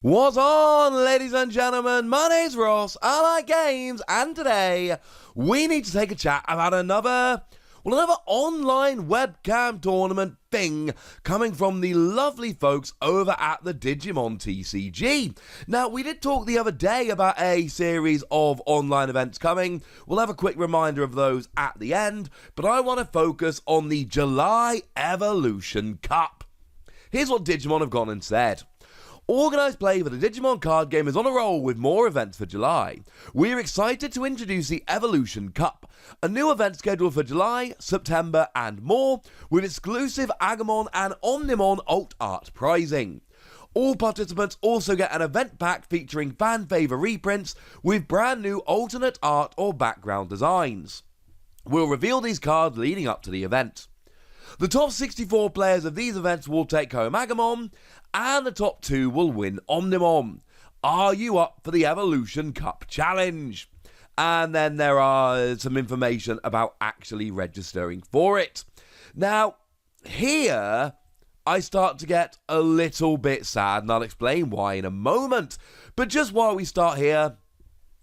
What's on, ladies and gentlemen? My name's Ross, I like games, and today we need to take a chat about another online webcam tournament thing coming from the lovely folks over at the Digimon TCG. Now, we did talk the other day about a series of online events coming. We'll have a quick reminder of those at the end, but I want to focus on the July Evolution Cup. Here's what Digimon have gone and said. Organised play for the Digimon card game is on a roll with more events for July. We're excited to introduce the Evolution Cup, a new event scheduled for July, September and more, with exclusive Agumon and Omnimon alt art prizing. All participants also get an event pack featuring fan favourite reprints with brand new alternate art or background designs. We'll reveal these cards leading up to the event. The top 64 players of these events will take home Agumon, and the top 2 will win Omnimon. Are you up for the Evolution Cup Challenge? And then there are some information about actually registering for it. Now, here I start to get a little bit sad, and I'll explain why in a moment. But just while we start here,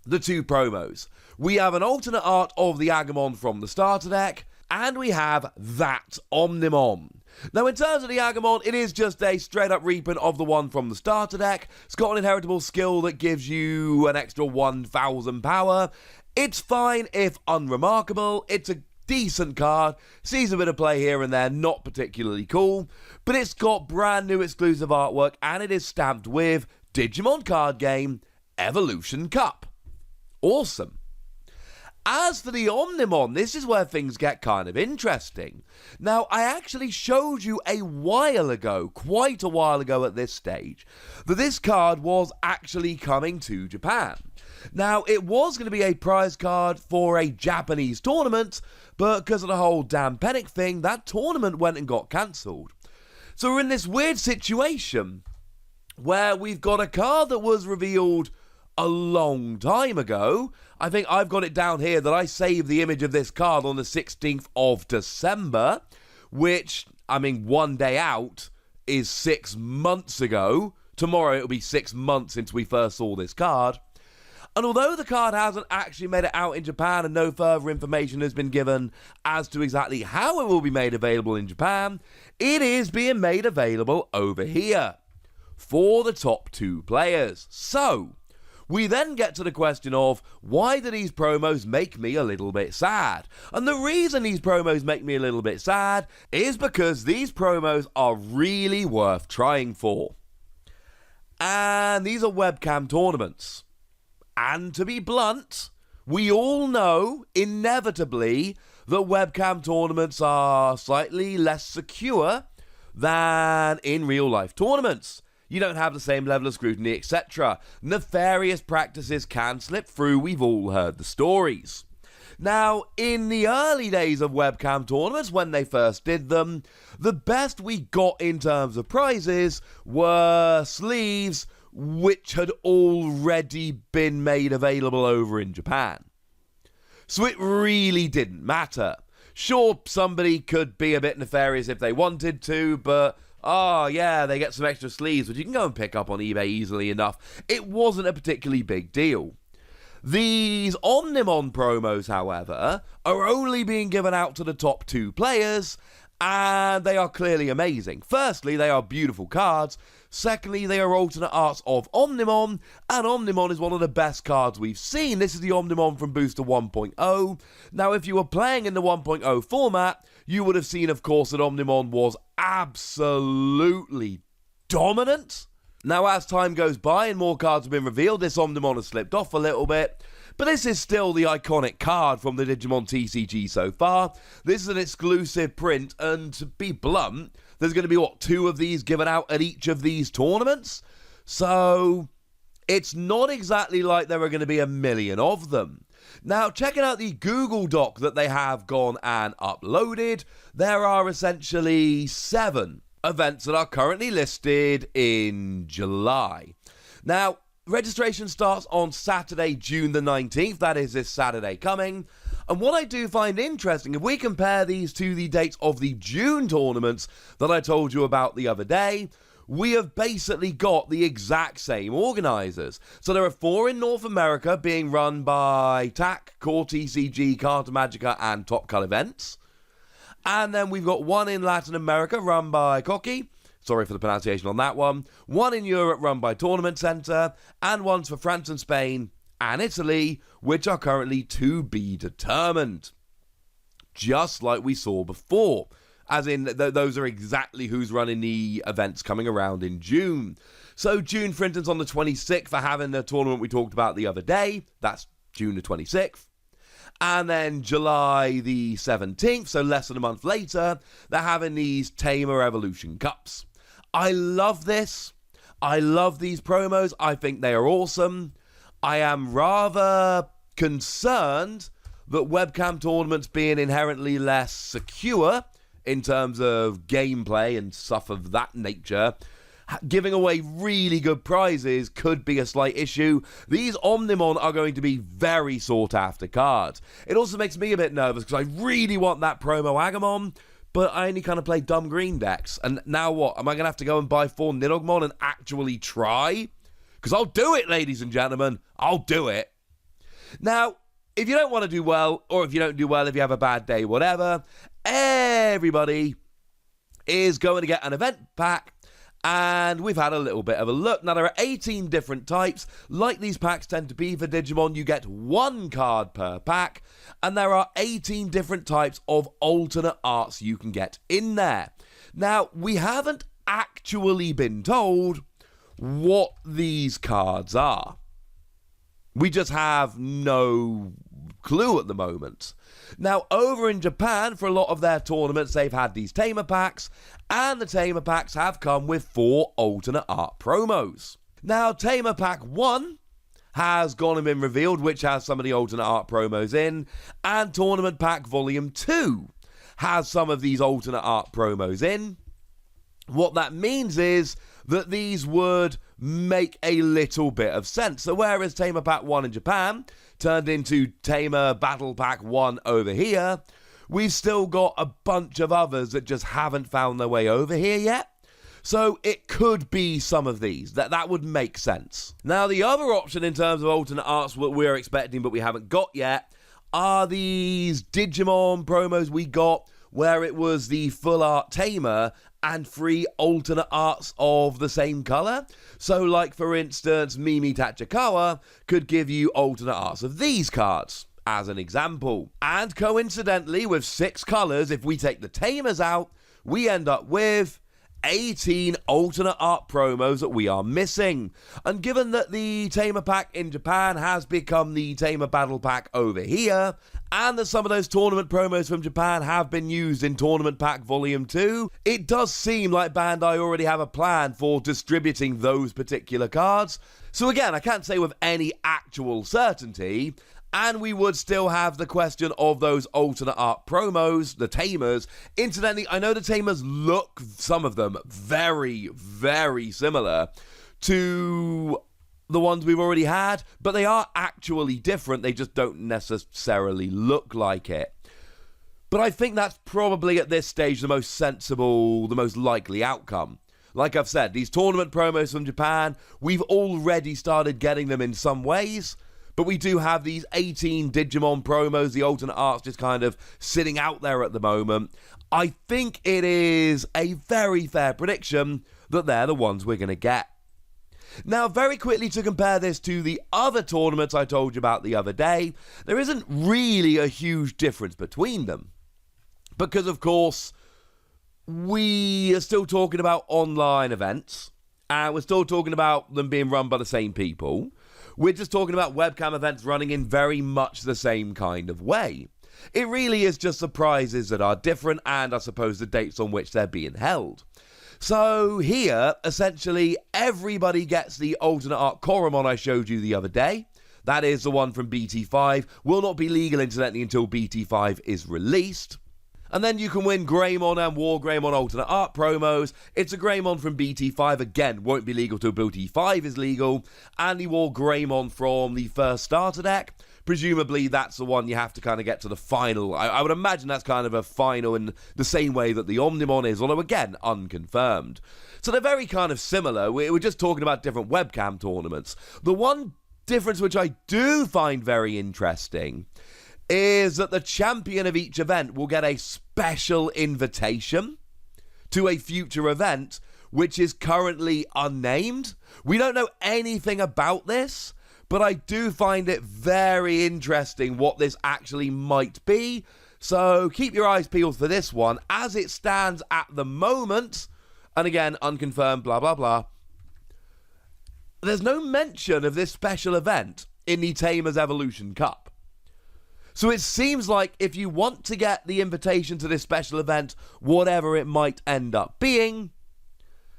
the 2 promos. We have an alternate art of the Agumon from the starter deck, and we have that Omnimon. Now, in terms of the Agumon, it is just a straight-up reprint of the one from the starter deck. It's got an inheritable skill that gives you an extra 1,000 power. It's fine if unremarkable. It's a decent card. Sees a bit of play here and there, not particularly cool. But it's got brand new exclusive artwork, and it is stamped with Digimon card game Evolution Cup. Awesome. As for the Omnimon, this is where things get kind of interesting. Now, I actually showed you a while ago, quite a while ago at this stage, that this card was actually coming to Japan. Now, it was going to be a prize card for a Japanese tournament, but because of the whole damn panic thing, that tournament went and got cancelled. So we're in this weird situation where we've got a card that was revealed a long time ago. I think I've got it down here that I saved the image of this card on the 16th of December, which, I mean, one day out is 6 months ago. Tomorrow it'll be 6 months since we first saw this card. And although the card hasn't actually made it out in Japan and no further information has been given as to exactly how it will be made available in Japan, it is being made available over here for the top 2 players. So we then get to the question of, why do these promos make me a little bit sad? And the reason these promos make me a little bit sad is because these promos are really worth trying for. And these are webcam tournaments. And to be blunt, we all know, inevitably, that webcam tournaments are slightly less secure than in real-life tournaments. You don't have the same level of scrutiny, etc. Nefarious practices can slip through, we've all heard the stories. Now, in the early days of webcam tournaments, when they first did them, the best we got in terms of prizes were sleeves which had already been made available over in Japan. So it really didn't matter. Sure, somebody could be a bit nefarious if they wanted to, but oh yeah, they get some extra sleeves, which you can go and pick up on eBay easily enough. It wasn't a particularly big deal. These Omnimon promos, however, are only being given out to the top 2 players, and they are clearly amazing. Firstly, they are beautiful cards. Secondly, they are alternate arts of Omnimon, and Omnimon is one of the best cards we've seen. This is the Omnimon from Booster 1.0. Now, if you were playing in the 1.0 format, you would have seen, of course, that Omnimon was absolutely dominant. Now, as time goes by and more cards have been revealed, this Omnimon has slipped off a little bit. But this is still the iconic card from the Digimon TCG so far. This is an exclusive print, and to be blunt, there's going to be, 2 of these given out at each of these tournaments? So it's not exactly like there are going to be a million of them. Now, checking out the Google Doc that they have gone and uploaded, there are essentially 7 events that are currently listed in July. Now, registration starts on Saturday, June the 19th. That is this Saturday coming. And what I do find interesting, if we compare these to the dates of the June tournaments that I told you about the other day, we have basically got the exact same organisers. So there are 4 in North America being run by TAC, Core TCG, Carta Magica and Top Cut Events. And then we've got 1 in Latin America run by Cocky. Sorry for the pronunciation on that one. 1 in Europe run by Tournament Centre. And 1's for France and Spain and Italy, which are currently to be determined. Just like we saw before. As in, those are exactly who's running the events coming around in June. So June, for instance, on the 26th, for having the tournament we talked about the other day. That's June the 26th. And then July the 17th, so less than a month later, they're having these Tamer Evolution Cups. I love this. I love these promos. I think they are awesome. I am rather concerned that webcam tournaments being inherently less secure in terms of gameplay and stuff of that nature, giving away really good prizes could be a slight issue. These Omnimon are going to be very sought after cards. It also makes me a bit nervous because I really want that promo Agamon, but I only kind of play dumb green decks. And now what? Am I going to have to go and buy 4 Nidogmon and actually try? Because I'll do it, ladies and gentlemen. I'll do it. Now, if you don't want to do well, or if you don't do well, if you have a bad day, whatever, everybody is going to get an event pack. And we've had a little bit of a look. Now, there are 18 different types. Like these packs tend to be for Digimon, you get 1 card per pack. And there are 18 different types of alternate arts you can get in there. Now, we haven't actually been told what these cards are. We just have no clue at the moment. Now, over in Japan, for a lot of their tournaments, they've had these Tamer packs, and the Tamer packs have come with 4 alternate art promos. Now, Tamer Pack 1 has gone and been revealed, which has some of the alternate art promos in, and Tournament Pack Volume 2 has some of these alternate art promos in. What that means is that these would make a little bit of sense. So whereas Tamer Pack 1 in Japan turned into Tamer Battle Pack 1 over here, we've still got a bunch of others that just haven't found their way over here yet. So it could be some of these. That would make sense. Now, the other option in terms of alternate arts that we're expecting but we haven't got yet are these Digimon promos we got where it was the full art Tamer and 3 alternate arts of the same colour. So like, for instance, Mimi Tachikawa could give you alternate arts of these cards, as an example. And coincidentally, with 6 colours, if we take the Tamers out, we end up with 18 alternate art promos that we are missing. And given that the Tamer Pack in Japan has become the Tamer Battle Pack over here, and that some of those tournament promos from Japan have been used in Tournament Pack Volume 2, it does seem like Bandai already have a plan for distributing those particular cards. So again, I can't say with any actual certainty, and we would still have the question of those alternate art promos, the Tamers. Incidentally, I know the Tamers look, some of them, very, very similar to the ones we've already had, but they are actually different. They just don't necessarily look like it. But I think that's probably at this stage the most sensible, the most likely outcome. Like I've said, these tournament promos from Japan, we've already started getting them in some ways, but we do have these 18 Digimon promos, the alternate arts just kind of sitting out there at the moment. I think it is a very fair prediction that they're the ones we're going to get. Now, very quickly to compare this to the other tournaments I told you about the other day, there isn't really a huge difference between them. Because, of course, we are still talking about online events, and we're still talking about them being run by the same people. We're just talking about webcam events running in very much the same kind of way. It really is just the prizes that are different, and I suppose the dates on which they're being held. So here, essentially, everybody gets the alternate art Koromon I showed you the other day. That is the one from BT5. Will not be legal, incidentally, until BT5 is released. And then you can win Greymon and War Greymon alternate art promos. It's a Greymon from BT5, again, won't be legal till BT5 is legal. And the War Greymon from the first starter deck. presumably that's the one you have to kind of get to the final. I would imagine that's kind of a final in the same way that the Omnimon is, although again, unconfirmed. So they're very kind of similar. We're just talking about different webcam tournaments. The one difference which I do find very interesting is that the champion of each event will get a special invitation to a future event which is currently unnamed. We don't know anything about this, but I do find it very interesting what this actually might be. So keep your eyes peeled for this one. As it stands at the moment, and again, unconfirmed, blah, blah, blah, there's no mention of this special event in the Tamers Evolution Cup. So it seems like if you want to get the invitation to this special event, whatever it might end up being,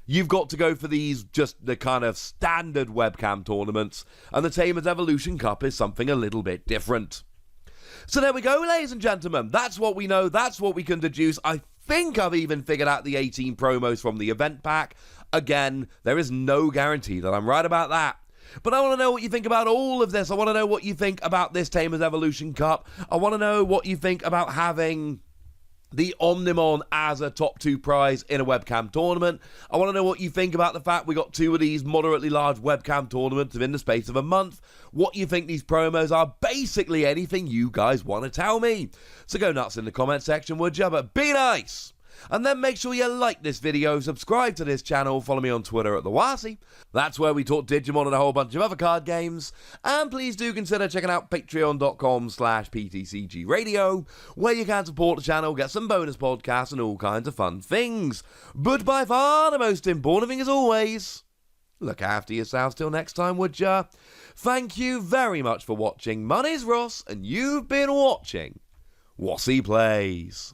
you've got to go for these, just the kind of standard webcam tournaments, and the Tamers Evolution Cup is something a little bit different. So there we go, ladies and gentlemen. That's what we know. That's what we can deduce. I think I've even figured out the 18 promos from the event pack. Again, there is no guarantee that I'm right about that. But I want to know what you think about all of this. I want to know what you think about this Tamers Evolution Cup. I want to know what you think about having the Omnimon as a top 2 prize in a webcam tournament. I want to know what you think about the fact we got 2 of these moderately large webcam tournaments within the space of a month. What you think these promos are. Basically anything you guys want to tell me. So go nuts in the comment section, would you? But be nice! And then make sure you like this video, subscribe to this channel, follow me on Twitter at TheWasi. That's where we talk Digimon and a whole bunch of other card games. And please do consider checking out patreon.com/PTCG Radio, where you can support the channel, get some bonus podcasts and all kinds of fun things. But by far the most important thing as always, look after yourselves till next time, would ya? Thank you very much for watching. My name's Ross, and you've been watching Wasi Plays.